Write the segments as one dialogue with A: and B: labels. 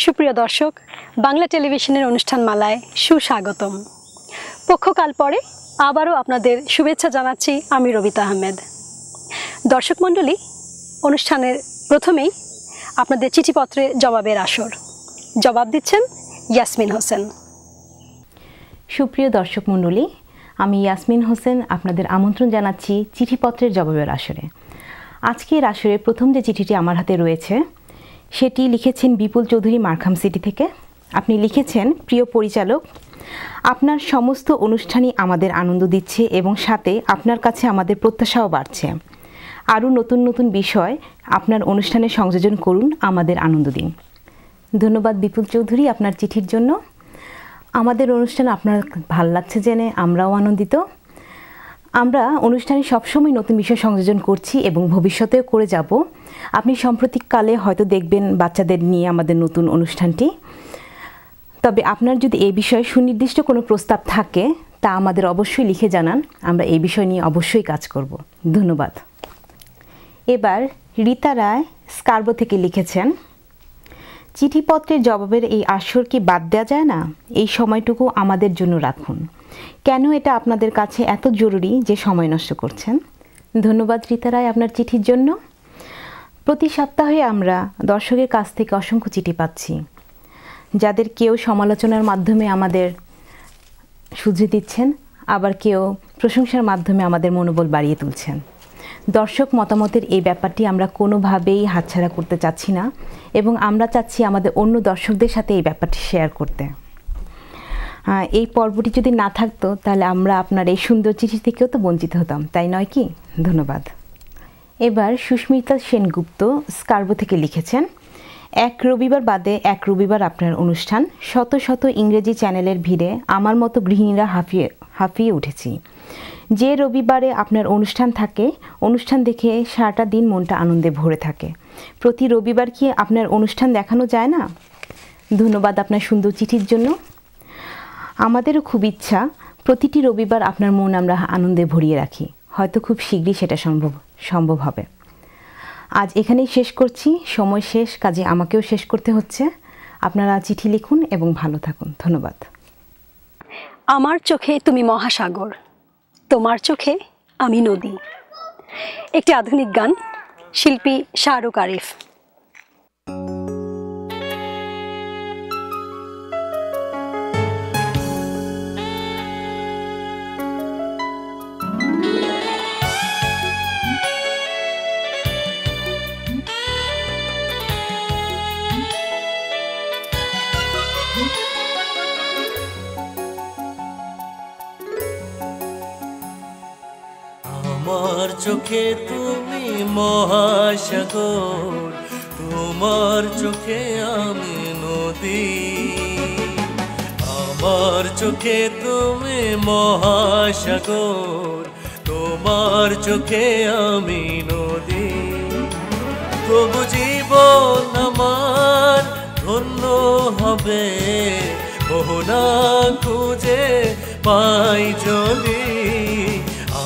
A: সুপ্রিয় দর্শক, বাংলা টেলিভিশনের অনুষ্ঠান মালায় সুস্বাগতম। পক্ষকাল পরে আবারও আপনাদের শুভেচ্ছা জানাচ্ছি আমি রবিতা আহমেদ। দর্শক মণ্ডলী, অনুষ্ঠানের প্রথমেই আপনাদের চিঠিপত্রে জবাবের আসর। জবাব দিচ্ছেন ইয়াসমিন হোসেন।
B: সুপ্রিয় দর্শক মণ্ডলী, আমি ইয়াসমিন হোসেন আপনাদের আমন্ত্রণ জানাচ্ছি চিঠিপত্রের জবাবের আসরে। আজকের আসরে প্রথম যে চিঠিটি আমার হাতে রয়েছে সেটি লিখেছেন বিপুল চৌধুরী মারখাম সিটি থেকে। আপনি লিখেছেন, প্রিয় পরিচালক, আপনার সমস্ত অনুষ্ঠানই আমাদের আনন্দ দিচ্ছে এবং সাথে আপনার কাছে আমাদের প্রত্যাশাও বাড়ছে। আরও নতুন নতুন বিষয় আপনার অনুষ্ঠানে সংযোজন করুন, আমাদের আনন্দ দিন। ধন্যবাদ বিপুল চৌধুরী আপনার চিঠির জন্য। আমাদের অনুষ্ঠান আপনার ভাল লাগছে জেনে আমরাও আনন্দিত। আমরা অনুষ্ঠানে সবসময় নতুন বিষয় সংযোজন করছি এবং ভবিষ্যতেও করে যাব। আপনি সাম্প্রতিককালে হয়তো দেখবেন বাচ্চাদের নিয়ে আমাদের নতুন অনুষ্ঠানটি। তবে আপনার যদি এই বিষয়ে সুনির্দিষ্ট কোনো প্রস্তাব থাকে তা আমাদের অবশ্যই লিখে জানান, আমরা এই বিষয় নিয়ে অবশ্যই কাজ করব। ধন্যবাদ। এবার রীতা রায় স্কার্বো থেকে লিখেছেন, চিঠিপত্রের জবাবের এই আসর কি বাদ দেওয়া যায় না? এই সময়টুকু আমাদের জন্য রাখুন। কেন এটা আপনাদের কাছে এত জরুরি যে সময় নষ্ট করছেন? ধন্যবাদ রীতা রায় আপনার চিঠির জন্য। প্রতি সপ্তাহে আমরা দর্শকের কাছ থেকে অসংখ্য চিঠি পাচ্ছি, যাদের কেউ সমালোচনার মাধ্যমে আমাদের শুধরে দিচ্ছেন, আবার কেউ প্রশংসার মাধ্যমে আমাদের মনোবল বাড়িয়ে তুলছেন। দর্শক মতামতের এই ব্যাপারটি আমরা কোনোভাবেই হাতছাড়া করতে চাচ্ছি না এবং আমরা চাচ্ছি আমাদের অন্য দর্শকদের সাথে এই ব্যাপারটি শেয়ার করতে। এই পর্বটি যদি না থাকতো তাহলে আমরা আপনার এই সুন্দর চিঠি থেকেও তো বঞ্চিত হতাম, তাই নয় কি? ধন্যবাদ। এবার সুস্মিতা সেনগুপ্ত স্কার্বো থেকে লিখেছেন, এক রবিবার বাদে এক রবিবার আপনার অনুষ্ঠান, শত শত ইংরেজি চ্যানেলের ভিড়ে আমার মতো গৃহিণীরা হাঁপিয়ে উঠেছি। যে রবিবারে আপনার অনুষ্ঠান থাকে, অনুষ্ঠান দেখে সারাটা দিন মনটা আনন্দে ভরে থাকে। প্রতি রবিবার কি আপনার অনুষ্ঠান দেখানো যায় না? ধন্যবাদ আপনার সুন্দর চিঠির জন্য। আমাদেরও খুব ইচ্ছা প্রতিটি রবিবার আপনার মন আমরা আনন্দে ভরিয়ে রাখি। হয়তো খুব শীঘ্রই সেটা সম্ভব হবে। আজ এখানেই শেষ করছি, সময় শেষ, কাজে আমাকেও শেষ করতে হচ্ছে। আপনারা চিঠি লিখুন এবং ভালো থাকুন। ধন্যবাদ।
A: আমার চোখে তুমি মহাসাগর, তোমার চোখে আমি নদী। একটি আধুনিক গান, শিল্পী শাহরুখ আরিফ।
C: আমার চোখে তুমি মহাসাগর, তোমার চোখে আমি নদী। আমার চোখে তুমি মহাসাগর, তোমার চোখে আমি নদী। তবু জীবন আমার ধন্য হবে, মোহনা খুঁজে পাই যদি।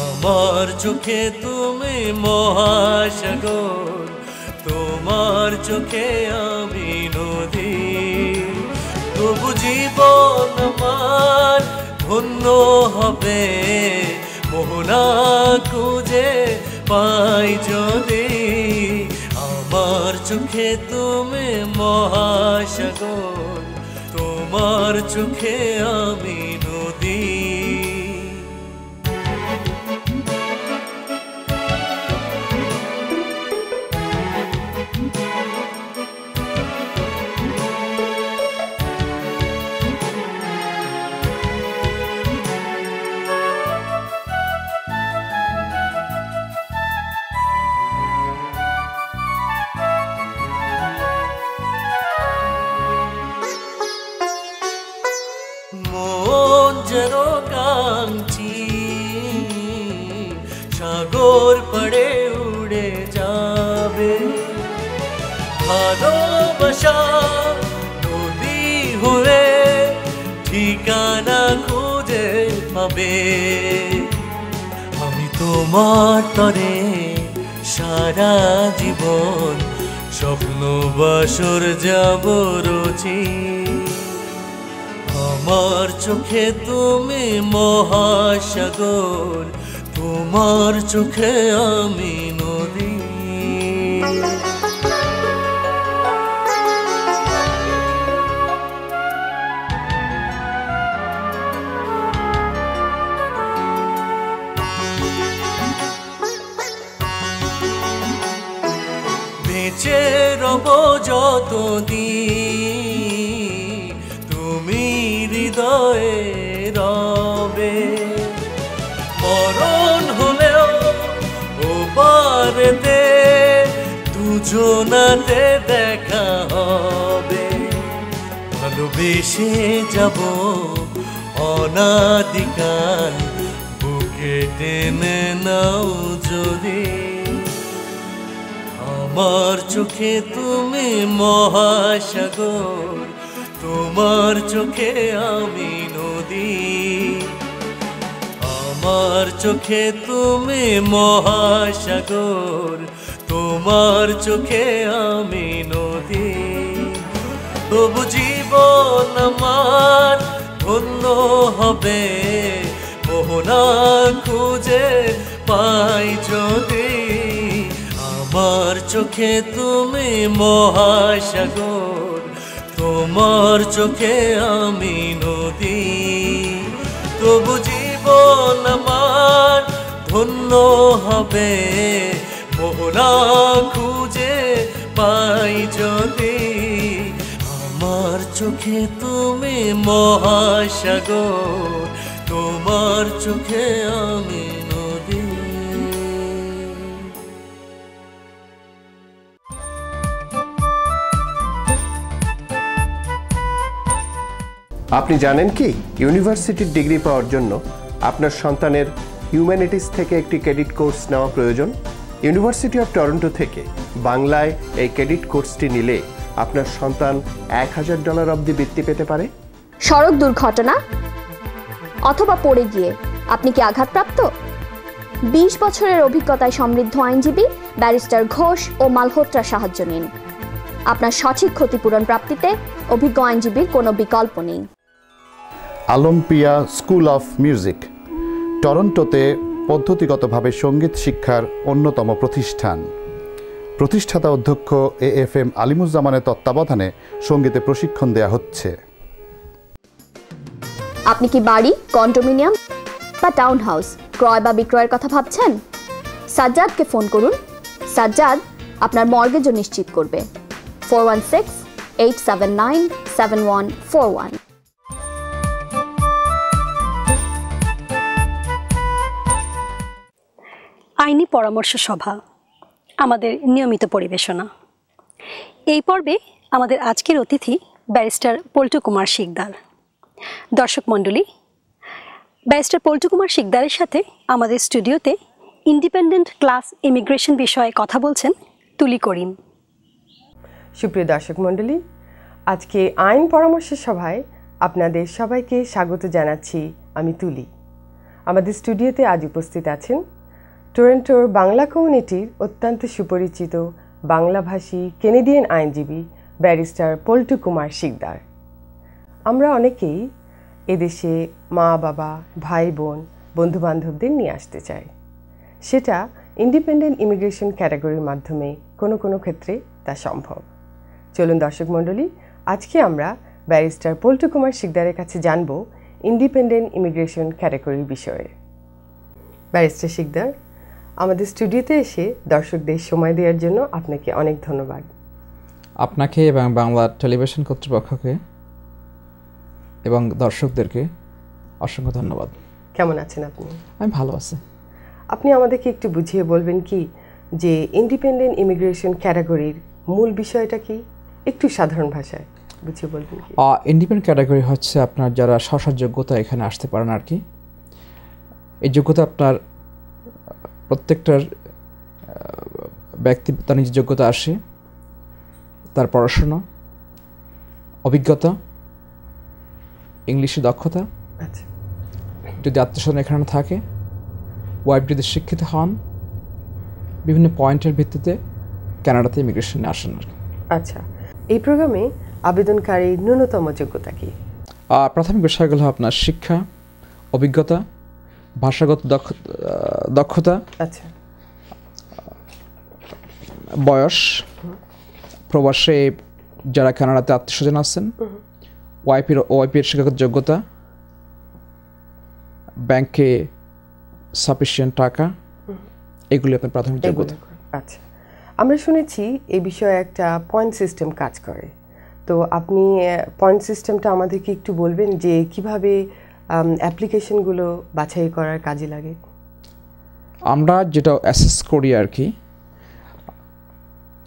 C: আমার চোখে তুমি মহাসাগর, তোমার চোখে আমি নদী। তবু জীবন আমার ধন্য হবে, মোহনা খুঁজে পাই যদি। আমার চোখে তুমি মহাসাগর, তোমার চোখে আমি নদী। সাগর পড়ে উড়ে যাবে, ভালোবাসা নদী হয়ে ঠিকানা খুঁজে পাবে। আমি তোমার তরে সারা জীবন স্বপ্ন বাসর যাব রচি আমার চোখে তুমি মহাসাগর তোমার চোখে আমি নদী বেঁচে রব যতদিন তুমি হৃদয়ে রবে মরণ হলেও ও পারেতে দুজনাতে দেখা হবে ভালোবেসে যাব অনাদিকাল বুকে টেনে নাও যদি আমার চোখে তুমি মহাসাগর তোমার চোখে আমি নদী আমার চোখে তুমি মহাসাগর তোমার চোখে আমি নদী তবু জীবন আমার ধন্য হবে মোহনা খুঁজে পাই যদি আমার চোখে তুমি মহাসাগর তোমার চোখে আমি নদী তবু জীবন আমার ধন্য হবে মোহনা খুঁজে পাই যদি আমার চোখে তুমি মহাসাগর তোমার চোখে আমি নদী
D: আপনি জানেন কি ইউনিভার্সিটির ডিগ্রি পাওয়ার জন্য আপনার সন্তানের হিউম্যানিটিস থেকে একটি ক্রেডিট কোর্স নেওয়া প্রয়োজন ইউনিভার্সিটি অফ টরন্টো থেকে বাংলায় এই ক্রেডিট কোর্সটি নিলে আপনার সন্তান $1000 অবধি বৃত্তি পেতে পারে
E: সড়ক দুর্ঘটনা অথবা পড়ে গিয়ে আপনি কি আঘাতপ্রাপ্ত 20 বছরের অভিজ্ঞতায় সমৃদ্ধ আইনজীবী ব্যারিস্টার ঘোষ ও মালহোত্রা সাহায্য নিন আপনার সঠিক ক্ষতিপূরণ প্রাপ্তিতে অভিজ্ঞ আইনজীবীর কোনো বিকল্প নেই
F: আলম্পিয়া স্কুল অফ মিউজিক টরন্টোতে পদ্ধতিগতভাবে সঙ্গীত শিক্ষার অন্যতম প্রতিষ্ঠান প্রতিষ্ঠাতা অধ্যক্ষ AFM আলিমুজ্জামানের তত্ত্বাবধানে সঙ্গীতে প্রশিক্ষণ দেয়া হচ্ছে
E: আপনি কি বাড়ি কন্ডোমিনিয়াম বা টাউন হাউস ক্রয় বা বিক্রয়ের কথা ভাবছেন সাজ্জাদকে ফোন করুন সাজ্জাদ আপনার মর্গেজও নিশ্চিত করবে 416-879-7141
A: আইনি পরামর্শ সভা আমাদের নিয়মিত পরিবেশনা এই পর্বে আমাদের আজকের অতিথি ব্যারিস্টার পল্টু কুমার শিকদার দর্শক মণ্ডলী ব্যারিস্টার পল্টু কুমার শিকদারের সাথে আমাদের স্টুডিওতে ইন্ডিপেন্ডেন্ট ক্লাস ইমিগ্রেশন বিষয়ে কথা বলছেন তুলি করিম
G: সুপ্রিয় দর্শক মণ্ডলী আজকে আইন পরামর্শ সভায় আপনাদের সবাইকে স্বাগত জানাচ্ছি আমি তুলি আমাদের স্টুডিওতে আজ উপস্থিত আছেন টরন্টোর বাংলা কমিউনিটির অত্যন্ত সুপরিচিত বাংলাভাষী কেনেডিয়ান আইনজীবী ব্যারিস্টার পল্টু কুমার শিকদার আমরা অনেকেই এদেশে মা বাবা ভাই বোন বন্ধুবান্ধবদের নিয়ে আসতে চাই সেটা ইন্ডিপেন্ডেন্ট ইমিগ্রেশন ক্যাটাগরির মাধ্যমে কোনো কোনো ক্ষেত্রে তা সম্ভব চলুন দর্শক মণ্ডলী আজকে আমরা ব্যারিস্টার পল্টু কুমার শিকদারের কাছে জানব ইন্ডিপেন্ডেন্ট ইমিগ্রেশন ক্যাটাগরির বিষয়ে ব্যারিস্টার শিকদার আমাদের স্টুডিওতে এসে দর্শকদের সময় দেওয়ার জন্য আপনাকে অনেক ধন্যবাদ
H: আপনাকে এবং বাংলা টেলিভিশন কর্তৃপক্ষকে এবং দর্শকদেরকে অসংখ্য ধন্যবাদ
G: কেমন আছেন আপনি
H: আমি ভালো আছি
G: আপনি আমাদেরকে একটু বুঝিয়ে বলবেন কি যে ইন্ডিপেন্ডেন্ট ইমিগ্রেশন ক্যাটাগরির মূল বিষয়টা কি একটু সাধারণ ভাষায় বুঝিয়ে বলবেন কি
H: ইন্ডিপেন্ডেন্ট ক্যাটাগরি হচ্ছে আপনার যারা স্ব যোগ্যতা এখানে আসতে পারেন আর কি এই যোগ্যতা আপনার প্রত্যেকটার ব্যক্তি তার নিজের যোগ্যতা আসে তার পড়াশোনা অভিজ্ঞতা ইংলিশে দক্ষতা
G: আচ্ছা
H: যদি আত্মসম্মান এখানে থাকে ওয়াইফ যদি শিক্ষিত হন বিভিন্ন পয়েন্টের ভিত্তিতে কানাডাতে ইমিগ্রেশনে আসেন আর কি।
G: আচ্ছা, এই প্রোগ্রামে আবেদনকারীর ন্যূনতম যোগ্যতা কি?
H: প্রাথমিক বিষয়গুলো আপনার শিক্ষা, অভিজ্ঞতা, ভাষাগত দক্ষতা,
G: আচ্ছা,
H: বয়স, প্রবাসে যারা কানাডাতে আত্মীয়স্বজন আছেন, ওয়াইপির শিক্ষাগত যোগ্যতা, ব্যাংকে সাফিসিয়েন্ট টাকা, এগুলি আপনার প্রাথমিক যোগ্যতা।
G: আচ্ছা, আমরা শুনেছি এই বিষয়ে একটা পয়েন্ট সিস্টেম কাজ করে, তো আপনি পয়েন্ট সিস্টেমটা আমাদেরকে একটু বলবেন যে কিভাবে অ্যাপ্লিকেশনগুলো বাছাই করার কাজে লাগে?
H: আমরা যেটা অ্যাসেস করি আর কি,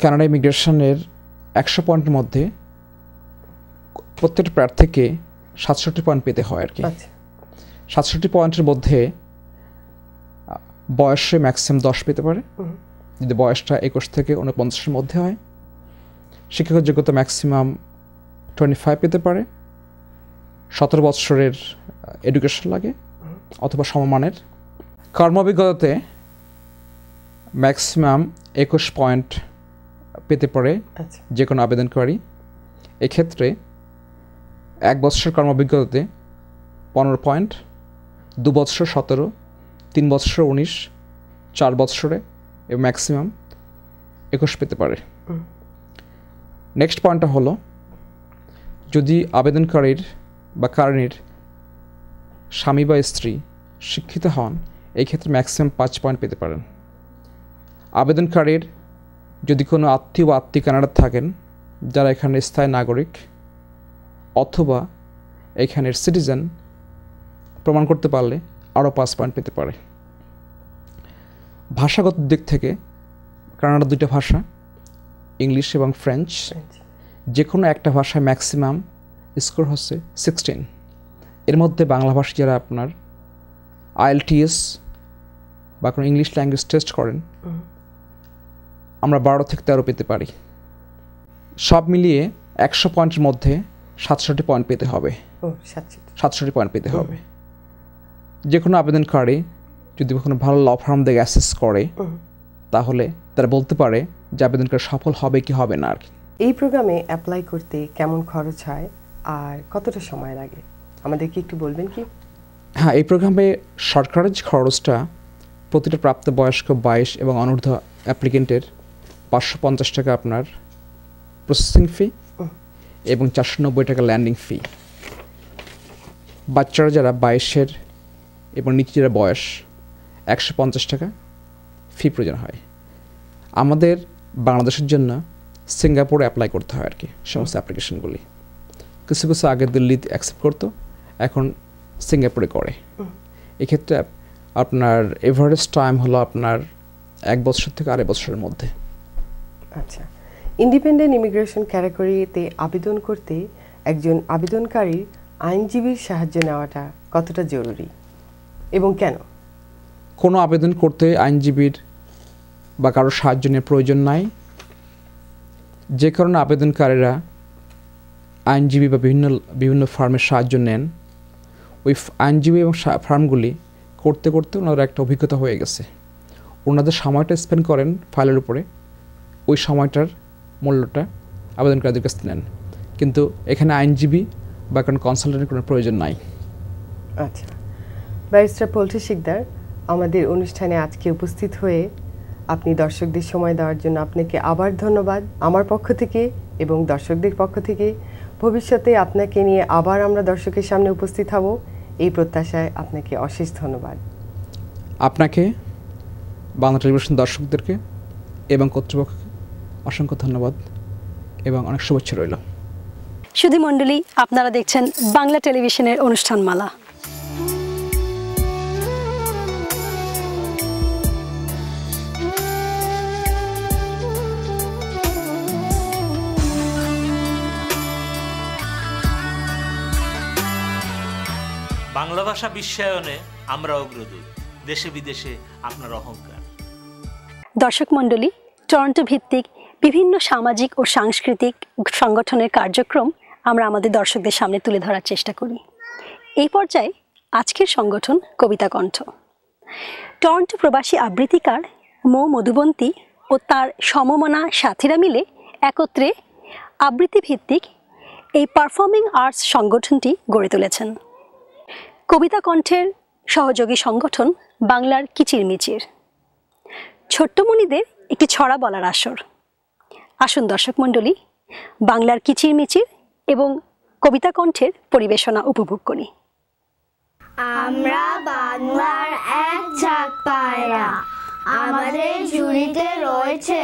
H: কানাডা ইমিগ্রেশনের 100 পয়েন্টের মধ্যে প্রত্যেকটা প্রার্থীকে 67 পয়েন্ট পেতে হয় আর কি। 67 পয়েন্টের মধ্যে বয়সে ম্যাক্সিমাম 10 পেতে পারে, যদি বয়সটা 21 থেকে 49-এর মধ্যে হয়। শিক্ষাগত যোগ্যতা ম্যাক্সিমাম 25 পেতে পারে, 17 বছরের এডুকেশন লাগে অথবা সমমানের। কর্মাভিজ্ঞতাতে ম্যাক্সিমাম 21 পয়েন্ট পেতে পারে যে কোনো আবেদনকারী। এক্ষেত্রে 1 বছর কর্মাভিজ্ঞতাতে 15 পয়েন্ট, 2 বছর 17, 3 বছর 19, 4 বছরে এবং ম্যাক্সিমাম 21 পেতে পারে। নেক্সট পয়েন্টটা হলো, যদি আবেদনকারীর বা কারণের স্বামী বা স্ত্রী শিক্ষিত হন, এই ক্ষেত্রে ম্যাক্সিমাম 5 পয়েন্ট পেতে পারেন। আবেদনকারীর যদি কোনো আত্মীয় বা আত্মীয় কানাডাতে থাকেন যারা এখানে স্থায়ী নাগরিক অথবা এখানের সিটিজেন প্রমাণ করতে পারলে আরও 5 পয়েন্ট পেতে পারে। ভাষাগত দিক থেকে কানাডার 2টা ভাষা, ইংলিশ এবং ফ্রেঞ্চ। যে কোনো একটা ভাষায় ম্যাক্সিমাম স্কোর হচ্ছে 16। এর মধ্যে বাংলা ভাষা যারা আপনার IELTS বা কোনো ইংলিশ ল্যাঙ্গুয়েজ টেস্ট করেন, আমরা 12 থেকে 13 পেতে পারি। সব মিলিয়ে 100 পয়েন্টের মধ্যে 67 পয়েন্ট পেতে হবে। 67 পয়েন্ট পেতে হবে। যে কোনো আবেদনকারী যদি কোনো ভালো ল ফার্ম দেখে অ্যাসেস করে, তাহলে তারা বলতে পারে যে আবেদনকারী সফল হবে কি হবে না আর কি।
G: এই প্রোগ্রামে অ্যাপ্লাই করতে কেমন খরচ হয় আর কতটা সময় লাগে আমাদেরকে একটু বলবেন কি?
H: হ্যাঁ, এই প্রোগ্রামে সরকারের যে খরচটা প্রতিটা প্রাপ্তবয়স্ক 22 এবং অনূর্ধ্ব অ্যাপ্লিকেন্টের 550 টাকা আপনার প্রসেসিং ফি এবং 490 টাকা ল্যান্ডিং ফি। বাচ্চারা যারা 22-এর এবং নিচে যারা বয়স 150 টাকা ফি প্রয়োজন হয়। আমাদের বাংলাদেশের জন্য সিঙ্গাপুরে অ্যাপ্লাই করতে হয় আর কি সমস্ত অ্যাপ্লিকেশনগুলি। কিছু কিছু আগে দিল্লিতে অ্যাকসেপ্ট করতো, এখন সিঙ্গাপুরে করে। এক্ষেত্রে আপনার এভারেজ টাইম হলো আপনার 1 বছর থেকে 2.5 বছরের মধ্যে।
G: আচ্ছা, ইন্ডিপেন্ডেন্ট ইমিগ্রেশন ক্যাটাগরিতে আবেদন করতে একজন আবেদনকারীর আইনজীবীর সাহায্য নেওয়াটা কতটা জরুরি এবং কেন?
H: কোনো আবেদন করতে আইনজীবীর বা কারোর সাহায্য নেওয়ার প্রয়োজন নাই। যে কারণে আবেদনকারীরা আইনজীবী বা বিভিন্ন ফার্মের সাহায্য নেন, ওই আইনজীবী এবং ফার্মগুলি করতে করতে ওনাদের একটা অভিজ্ঞতা হয়ে গেছে। ওনাদের সময়টা স্পেন্ড করেন ফাইলের উপরে, ওই সময়টার মূল্যটা আবেদনকারীদের কাছে নেন। কিন্তু এখানে আইনজীবী বা কোনো কনসালটেন্টের কোনো প্রয়োজন নাই।
G: আচ্ছা, ব্যারিস্টার পল্টু শিকদার, আমাদের অনুষ্ঠানে আজকে উপস্থিত হয়ে আপনি দর্শকদের সময় দেওয়ার জন্য আপনাকে আবার ধন্যবাদ আমার পক্ষ থেকে এবং দর্শকদের পক্ষ থেকে। ভবিষ্যতে আপনাকে নিয়ে আবার আমরা দর্শকের সামনে উপস্থিত হব, এই প্রত্যাশায় আপনাকে অশেষ ধন্যবাদ।
H: আপনাকে, বাংলা টেলিভিশন দর্শকদেরকে এবং কর্তৃপক্ষকে অসংখ্য ধন্যবাদ এবং অনেক শুভেচ্ছা রইল।
A: সুধী মণ্ডলী, আপনারা দেখছেন বাংলা টেলিভিশনের অনুষ্ঠানমালা।
I: বাংলা ভাষা বিশ্বায়নে আমরা অগ্রদূত, দেশে বিদেশে আপনার অহংকার।
A: দর্শক মণ্ডলী, টরন্টো ভিত্তিক বিভিন্ন সামাজিক ও সাংস্কৃতিক সংগঠনের কার্যক্রম আমরা আমাদের দর্শকদের সামনে তুলে ধরার চেষ্টা করি। এই পর্যায়ে আজকের সংগঠন কবিতা কণ্ঠ। টরন্টো প্রবাসী আবৃত্তিকার মৌ মধুবন্তী ও তার সমমনা সাথীরা মিলে একত্রে আবৃত্তি ভিত্তিক এই পারফর্মিং আর্টস সংগঠনটি গড়ে তুলেছেন। কবিতা কণ্ঠের সহযোগী সংগঠন বাংলার কিচিরমিচির, ছোট্টমণিদের একটি ছড়া বলার আসর। আসুন দর্শক মণ্ডলী, বাংলার কিচিরমিচির এবং কবিতা কণ্ঠের পরিবেশনা উপভোগ করি।
J: আমরা বাংলার এক ঝাঁক পায়রা, আমাদের ঝুড়িতে রয়েছে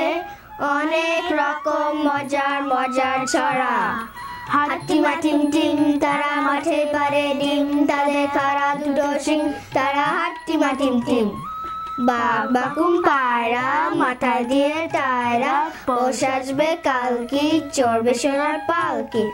J: অনেক রকম মজার মজার ছড়া। হাট্টিমা টিম টিম, তারা মাঠে পারে ডিম, তাদের খাড়া দুটো শিং, তারা হাট্টিমা টিম টিম। বাঘ বাকুম পায়রা, মাথা দিয়ে টায়রা, পোষ আসবে কালকি, চড়বে সোনার পালকি।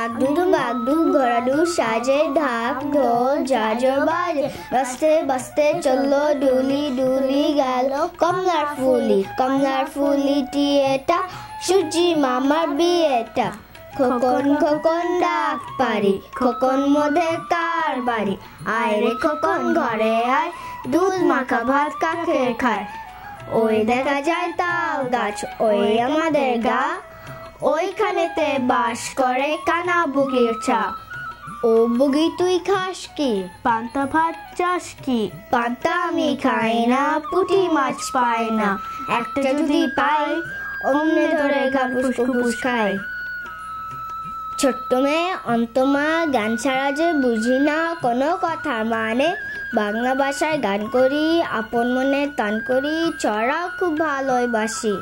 J: আগডু বাগডু ঘোড়াডু সাজে, ঢাক ঢোল ঝাঁঝর বাজে, বাজতে বাজতে চললো ডুলি, ডুলি গেল কমলার ফুলি, কমলার ফুলিটি এটা সূর্যি মামার বিয়েটা। খোকন খোকন ডাক পারি, খোকন মধ্যে কার বাড়ি, আয় রে খোকন ঘরে আয়, দুধ মাখা ভাত কাকে খায়। ওই দেখা যায় তাল গাছ, ওই আমাদের গা, ওইখানেতে বাস করে কানা বুগির ছা। ও বুগি তুই খাস কি, পান্তা ভাত চাস কি? পান্তা আমি খাই না, পুঁটি মাছ পাই না, একটা যদি পাই অমনে ধরে ফুসফুস খাই। ছোট্ট মেয়ে অন্তমা, গান ছাড়া যে বুঝি না কোনো কথা মানে, বাংলা ভাষায় গান করি, আপন মনে তান করি, ছড়া খুব ভালোই বাসি।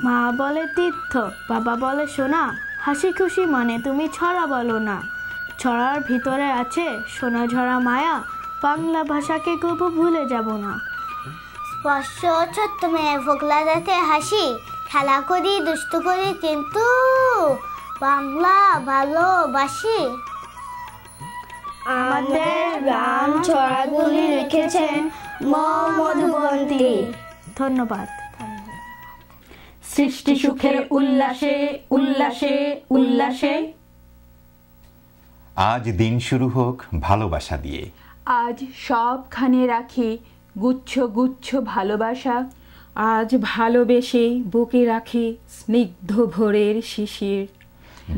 J: মা বলে তীর্থ, বাবা বলে সোনা, হাসি খুশি মনে তুমি ছড়া বলো না। ছড়ার ভিতরে আছে সোনা ঝরা মায়া, বাংলা ভাষাকে কবু ভুলে যাব না। বর্ষ ছোট্ট মেয়ে ফোকলা দেখে হাসি, খেলা করি দুষ্টু করি কিন্তু বাংলা ভালোবাসি। আমাদের গান ছড়াগুলি লিখেছেন মধুবন্তী। ধন্যবাদ।
K: সৃষ্টি সুখের উল্লাসে উল্লাসে উল্লাসে।
L: আজ দিন শুরু হোক ভালোবাসা দিয়ে,
K: আজ সবখানে রাখি গুচ্ছ গুচ্ছ ভালোবাসা। আজ ভালোবেসে বুকে রাখি স্নিগ্ধ ভোরের শিশির।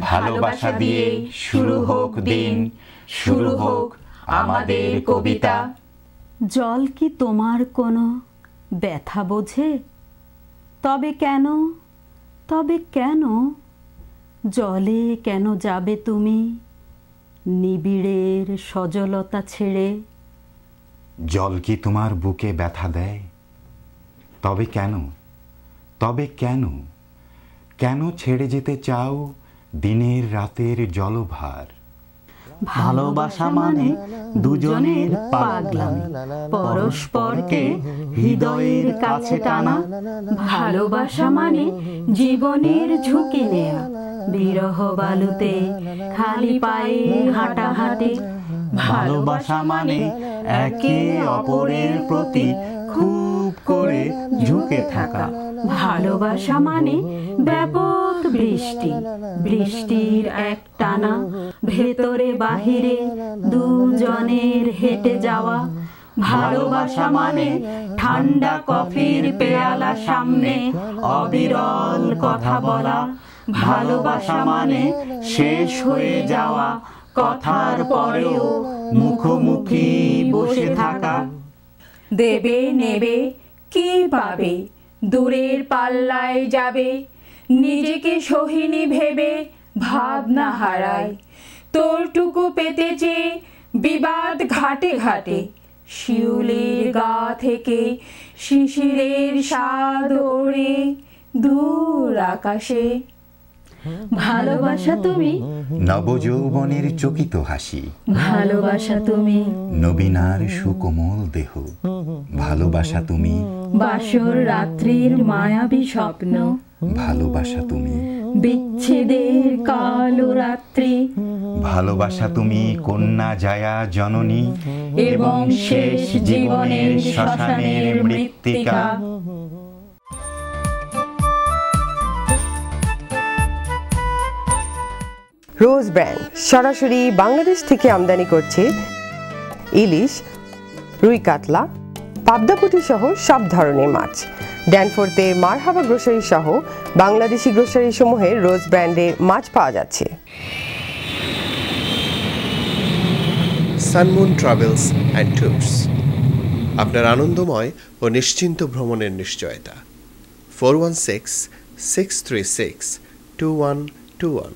L: ভালোবাসা দিয়ে শুরু হোক দিন, শুরু হোক আমাদের কবিতা।
M: জল কি তোমার কোনো ব্যথা বোঝে? তবে কেন, তবে কেন জলে কেন যাবে তুমি নিবিড়ের সজলতা ছেড়ে?
L: জল কি তোমার বুকে ব্যথা দেয়? তবে কেন, তবে কেন, কেন ছেড়ে যেতে চাও দিনের রাতের জলভার?
M: ভালোবাসা মানে দুজনের পাগলামি, পরস্পরকে হৃদয়ের কাছে টানা। ভালোবাসা মানে জীবনের ঝুঁকি নেয়া, বিরহ বালুতে খালি পায়ে হাঁটাহাঁটি।
N: ভালোবাসা মানে একে অপরের প্রতি খুব করে ঝুঁকে থাকা।
M: ভালোবাসা মানে ব্যাপক বৃষ্টি, বৃষ্টির এক টানা, ভেতরে বাহিরে দুজনের হেঁটে যাওয়া। ভালোবাসা মানে ঠান্ডা কফির পেয়ালা সামনে অবিরল কথা বলা। ভালোবাসা মানে শেষ হয়ে যাওয়া কথার পরেও মুখোমুখি বসে থাকা।
K: দেবে নেবে কি পাবে, দূরের পাল্লায় যাবে, নিজেকে সোহিনী ভেবে ভাবনা হারায়। তোরটুকু পেতে চেয়ে বিবাদ ঘাটে ঘাটে, শিউলির গা থেকে শিশিরের স্বাদ ওড়ে দূর আকাশে।
M: ভালোবাসা তুমি
L: নবযৌবনের চকিত হাসি,
M: ভালোবাসা তুমি
L: নবীনার সুকোমল দেহ। ভালোবাসা তুমি
M: বাসর রাত্রির মায়াবী স্বপ্ন।
L: ভালোবাসা তুমি
M: বিচ্ছেদের কালো রাত্রি।
L: ভালোবাসা তুমি কন্যা জায়া জননী
M: এবং শেষ জীবনের শ্মশানের মৃত্তিকা।
G: রোজ ব্র্যান্ড সরাসরি বাংলাদেশ থেকে আমদানি করছে ইলিশ, রুই কাতলা, পাবদা পুঁটি সহ সব ধরনের মাছ। ড্যানফোর্থে মারহাবা গ্রোসারি সহ বাংলাদেশি গ্রোসারি সমূহের রোজ ব্র্যান্ডের মাছ পাওয়া যাচ্ছে।
D: সানমুন ট্রাভেলস অ্যান্ড ট্যুরস, আপনার আনন্দময় ও নিশ্চিন্ত ভ্রমণের নিশ্চয়তা। 4166362121।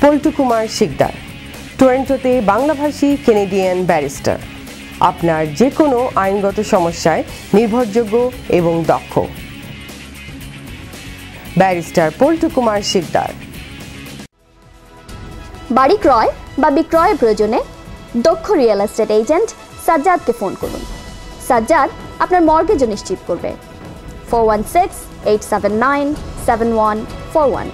G: পল্টু কুমার শিকদার, টরন্টোতে বাংলাভাষী কেনেডিয়ান ব্যারিস্টার, আপনার যে কোনো আইনগত সমস্যায় নির্ভরযোগ্য এবং দক্ষ। ব্যারিস্টার পল্টু কুমার শিকদার।
E: বাড়ি ক্রয় বা বিক্রয়ের প্রয়োজনে দক্ষ রিয়েল এস্টেট এজেন্ট সাজ্জাদকে ফোন করুন। সাজ্জাদ আপনার মর্গেজও নিশ্চিত করবে। 4168797141।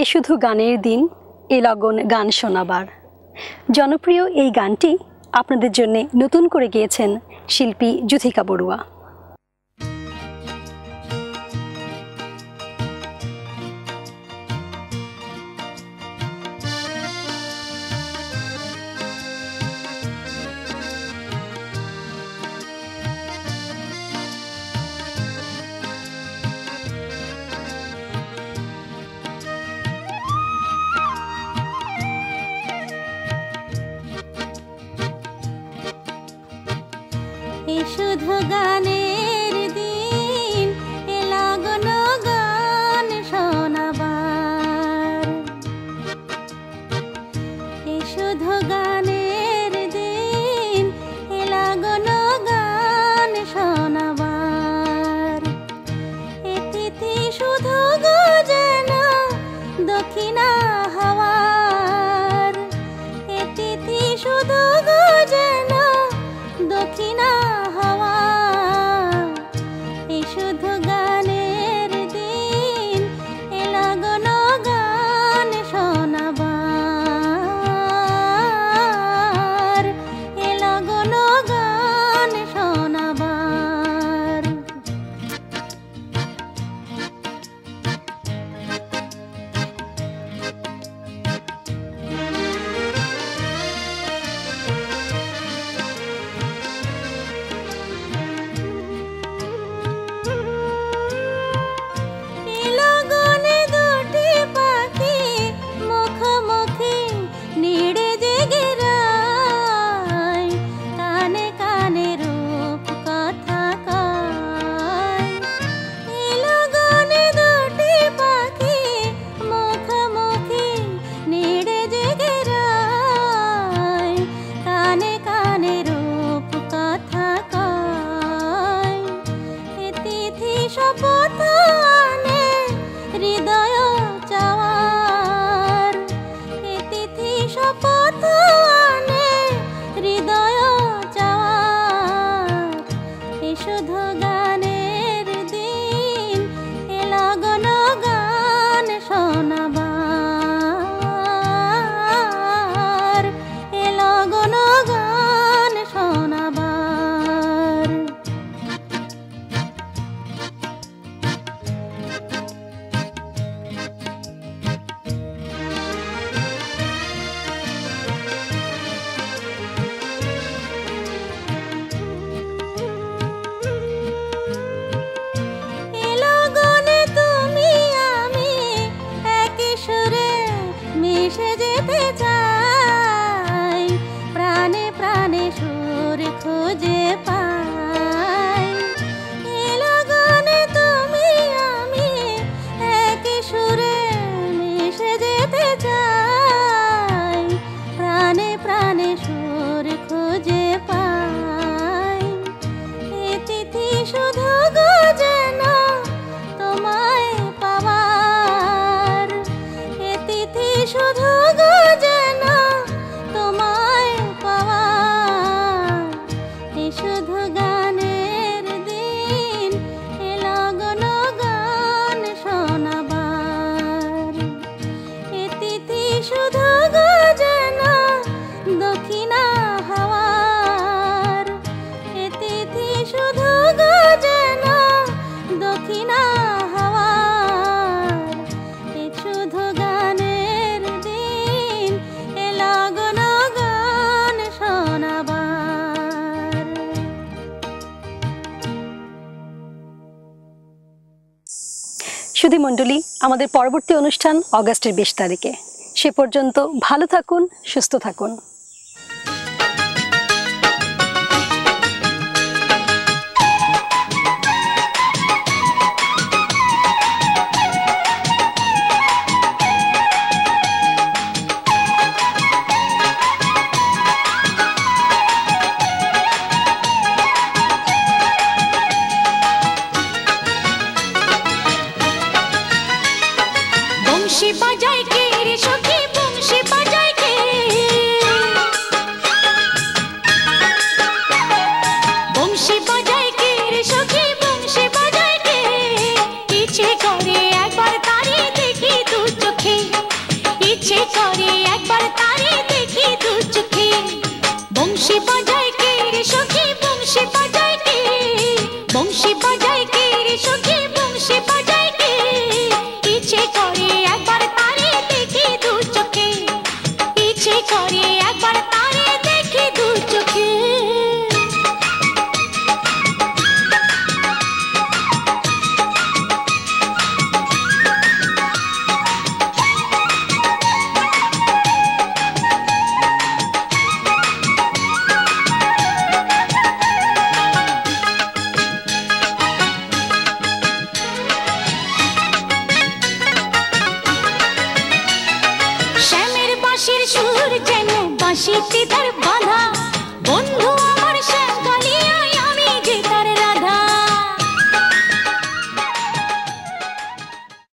A: এ শুধু গানের দিন, এ লগন গান শোনাবার। জনপ্রিয় এই গানটি আপনাদের জন্য নতুন করে গেয়েছেন শিল্পী যুথিকা বড়ুয়া।
O: শুধু গানের দিন, এ লগন গান শোনাবার। এ শুধু গানের দিন, এ লগন গান শোনাবার। এ তিথি শুধু গজে না দক্ষিণা হাওয়ার। এ তিথি শুধু গজে না দক্ষিণা হাওয়া। এই শুধু গানের দিন, এ লগন গান শোনাবার। এ লগন গান শোনাবার।
A: সুধী মণ্ডলী, আমাদের পরবর্তী অনুষ্ঠান অগাস্টের 20 তারিখে। সে পর্যন্ত ভালো থাকুন, সুস্থ থাকুন।
O: বংশী বাজায় কে রে সখী, বংশী বাজায় কে, বংশী বাজায় কে রে সখী, বংশী বাজায় কে, ইচ্ছে করে একবার তারে দেখি দু চোখে, ইচ্ছে করে একবার তারে দেখি দু চোখে। বংশী বাজায় কে রে সখী, বংশী বাজায় কে, বংশী বাজায় কে রে সখী, বংশী বাজায় কে, ইচ্ছে করে একবার তারে দেখি দু চোখে, ইচ্ছে করে একবার তারে দেখি দু চোখে। শ্যামের বাঁশির সুর যেন বাঁশিতে তার